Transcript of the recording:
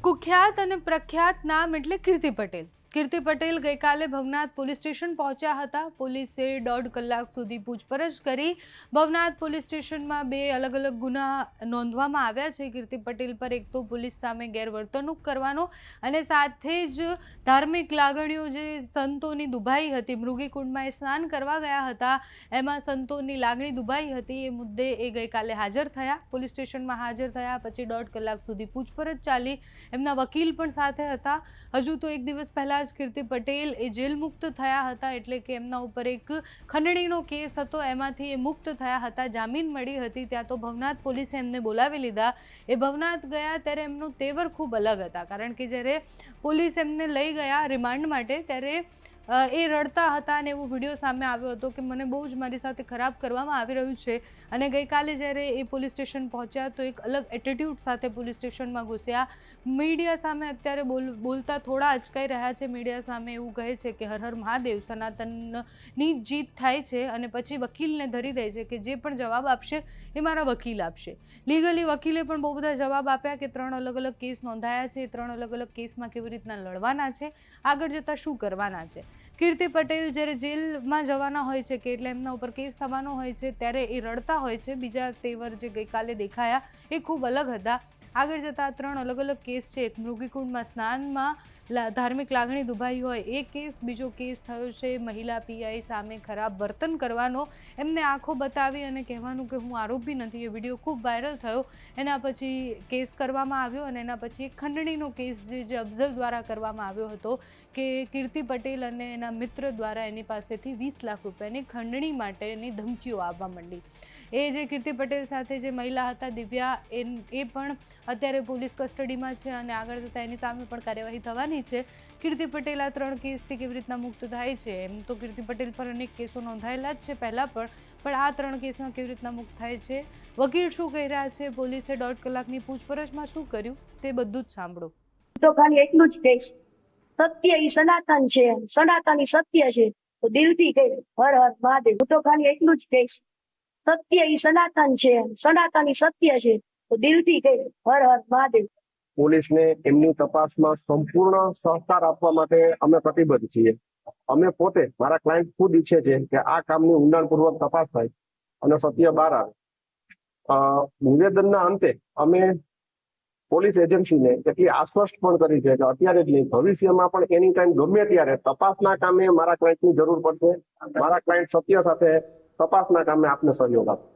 કુખ્યાત અને પ્રખ્યાત નામ એટલે કીર્તિ પટેલ. કીર્તિ પટેલ ગઈકાલે ભવનાથ પોલીસ સ્ટેશન પહોંચ્યા હતા. પોલીસે 1.5 કલાક સુધી પૂછપરછ કરી. ભવનાથ પોલીસ સ્ટેશનમાં 2 અલગ અલગ ગુના નોંધવામાં આવ્યા છે. કીર્તિ પટેલ પર એક તો પોલીસ સામે ગેરવર્તણૂક કરવાનો અને સાથે જ ધાર્મિક લાગણીઓ જે સંતોની દુભાઈ હતી, મૃગીકુંડમાં એ સ્નાન કરવા ગયા હતા, એમાં સંતોની લાગણી દુભાઈ હતી. એ મુદ્દે એ ગઈકાલે હાજર થયા, પોલીસ સ્ટેશનમાં હાજર થયા. પછી 1.5 કલાક સુધી પૂછપરછ ચાલી. એમના વકીલ પણ સાથે હતા. હજુ તો એક દિવસ પહેલા કીર્તિ પટેલ એ જેલ મુક્ત થયા હતા, એટલે કે એમના ઉપર એક ખંડણીનો કેસ હતો, એમાંથી એ મુક્ત થયા હતા, જામીન મળી હતી. ત્યાં તો ભવનાથ પોલીસે એમને બોલાવી લીધા. એ ભવનાથ ગયા ત્યારે એમનો તેવર ખૂબ અલગ હતા, કારણ કે જ્યારે પોલીસ એમને લઈ ગયા રિમાન્ડ માટે ત્યારે એ રડતા હતા અને એવો વિડીયો સામે આવ્યો હતો કે મને બહુ જ મારી સાથે ખરાબ કરવામાં આવી રહ્યું છે. અને ગઈકાલે જ્યારે એ પોલીસ સ્ટેશન પહોંચ્યા તો એક અલગ એટીટ્યૂડ સાથે પોલીસ સ્ટેશનમાં ઘૂસ્યા. મીડિયા સામે અત્યારે બોલતા થોડા અચકાઈ રહ્યા છે. મીડિયા સામે એવું કહે છે કે હર હર મહાદેવ, સનાતનની જીત થાય છે અને પછી વકીલને ધરી દે છે કે જે પણ જવાબ આપશે એ મારા વકીલ આપશે. લીગલી વકીલે પણ બહુ બધા જવાબ આપ્યા કે 3 અલગ અલગ કેસ નોંધાયા છે, 3 અલગ અલગ કેસમાં કેવી રીતના લડવાના છે, આગળ જતાં શું કરવાના છે. કીર્તિ પટેલ જ્યારે જેલમાં જવાના હોય છે કે એટલે એમના ઉપર કેસ થવાનો હોય છે ત્યારે એ રડતા હોય છે. બીજા તેવર જે ગઈકાલે દેખાયા એ ખૂબ અલગ હતા. આગળ જતાં 3 અલગ અલગ કેસ છે. એક મૃગીકુંડમાં સ્નાનમાં ધાર્મિક લાગણી દુભાઈ હોય એ કેસ, બીજો કેસ થયો છે મહિલા પીઆઈ સામે ખરાબ વર્તન કરવાનો, એમને આંખો બતાવી અને કહેવાનું કે હું આરોપી નથી. એ વિડીયો ખૂબ વાયરલ થયો. એના પછી કેસ કરવામાં આવ્યો અને એના પછી એક ખંડણીનો કેસ જે અફઝલ દ્વારા કરવામાં આવ્યો હતો કે કીર્તિ પટેલ અને એના મિત્ર દ્વારા એની પાસેથી 20 લાખ રૂપિયાની ખંડણી માટેની ધમકીઓ આવવા માંડી. એ જે કીર્તિ પટેલ સાથે જે મહિલા હતા દિવ્યા, એ પણ અત્યારે પોલીસ કસ્ટડીમાં છે અને આગળ જતાં એની સામે પણ કાર્યવાહી થવાની છે. કીર્તિ પટેલ આ 3 કેસથી કેવી રીતના મુક્ત થાય છે, એમ તો કીર્તિ પટેલ પર અનેક કેસો નોંધાયેલા જ છે પહેલાં પણ આ 3 કેસમાં કેવી રીતના મુક્ત થાય છે, વકીલ શું કહી રહ્યા છે, પોલીસે 1.5 કલાકની પૂછપરછમાં શું કર્યું, તે બધું જ સાંભળો. તો ખાલી એટલું જ કહીશ, સત્ય ઈ સનાતન છે, સનાતન ઈ સત્ય છે, તો દિલથી કહે હર હર મહાદેવ. હું તો ખાલી એટલું જ કહીશ, સત્ય ઈ સનાતન છે, સનાતન ઈ સત્ય છે, તો દિલથી કહે હર હર મહાદેવ. પોલીસને એમની તપાસમાં સંપૂર્ણ સહકાર આપવા માટે અમે પ્રતિબદ્ધ છીએ. અમે પોતે, મારા ક્લાયન્ટ ખુદ ઈચ્છે છે કે આ કામની ઊંડાણપૂર્વક તપાસ થાય અને સત્ય બહાર આવે. નિવેદનના અંતે અમે પોલીસ એજન્સીને એટલી આશ્વસ્ત પણ કરી છે કે અત્યારે જ નહીં, ભવિષ્યમાં પણ એની ટાઈમ ગમે ત્યારે તપાસના કામે મારા ક્લાયન્ટની જરૂર પડશે. મારા ક્લાયન્ટ સત્ય સાથે તપાસના કામે આપને સહયોગ આપે.